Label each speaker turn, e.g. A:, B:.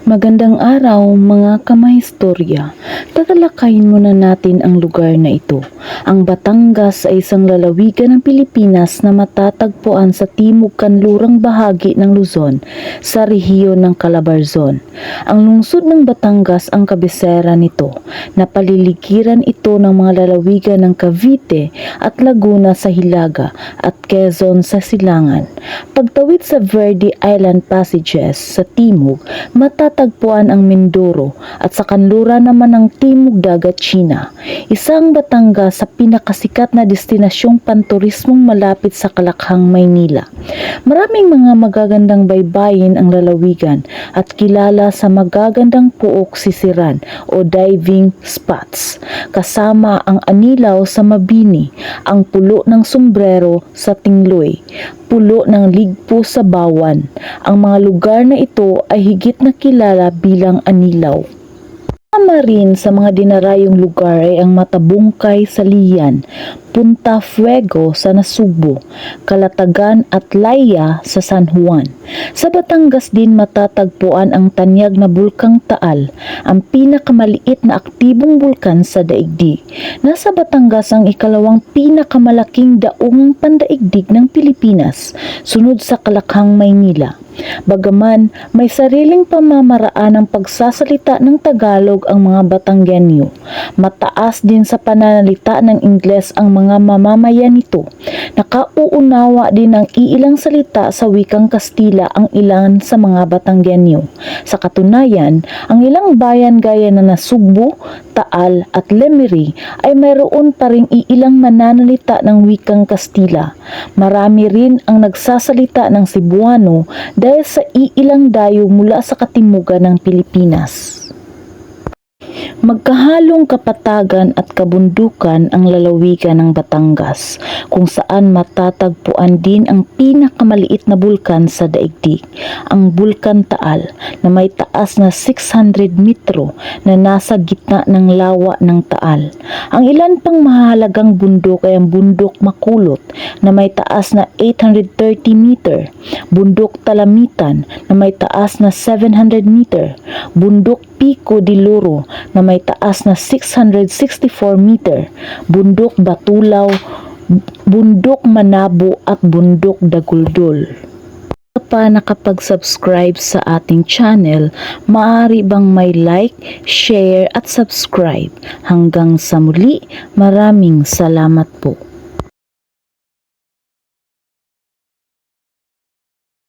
A: Magandang araw mga kamahistorya. Tatalakayin muna natin ang lugar na ito. Ang Batangas ay isang lalawigan ng Pilipinas na matatagpuan sa timog kanlurang bahagi ng Luzon sa rehiyon ng Calabarzon. Ang lungsod ng Batangas ang kabisera nito. Napaliligiran ito ng mga lalawigan ng Cavite at Laguna sa hilaga at Quezon sa silangan. Pagtawid sa Verde Island Passages sa timog, matatagpuan ang Mindoro at sa kanlura naman ang Timog Dagat China. Isang Batangas sa pinakasikat na destinasyong panturismong malapit sa Kalakhang, Maynila. Maraming mga magagandang baybayin ang lalawigan at kilala sa magagandang puok sisiran o diving spots. Kasama ang Anilaw sa Mabini, ang Pulo ng Sombrero sa Tingloy, Pulo ng Ligpo sa Bawan. Ang mga lugar na ito ay higit na kilala bilang Anilaw. Kasama rin sa mga dinarayong lugar ay ang Matabungkay sa Lian, Punta Fuego sa Nasugbo, Kalatagan at Laya sa San Juan. Sa Batangas din matatagpuan ang tanyag na Bulkang Taal, ang pinakamaliit na aktibong bulkan sa daigdig. Nasa Batangas ang ikalawang pinakamalaking daungang pandaigdig ng Pilipinas, sunod sa Kalakhang, Maynila. Bagaman may sariling pamamaraan ng pagsasalita ng Tagalog ang mga Batanggenyo, mataas din sa pananalita ng Ingles ang mga mamamayan nito. Nakauunawa din ng iilang salita sa wikang Kastila ang ilan sa mga Batanggenyo. Sa katunayan, ang ilang bayan gaya na Nasugbo, Taal at Lemery ay mayroon pa ring iilang mananalita ng wikang Kastila. Marami rin ang nagsasalita ng Cebuano dahil sa iilang dayo mula sa katimugan ng Pilipinas. Magkahalong kapatagan at kabundukan ang lalawigan ng Batangas, kung saan matatagpuan din ang pinakamaliit na bulkan sa daigdig, ang Bulkan Taal, na may taas na 600 metro na nasa gitna ng lawa ng Taal. Ang ilan pang mahalagang bundok ay ang Bundok Makulot na may taas na 830 meter, Bundok Talamitan na may taas na 700 meter, Bundok Pico de Loro na may taas na 664 meter, Bundok Batulaw, Bundok Manabo at Bundok Daguldol. Pa nakapag-subscribe sa ating channel, maaari bang may like, share at subscribe. Hanggang sa muli, maraming salamat po.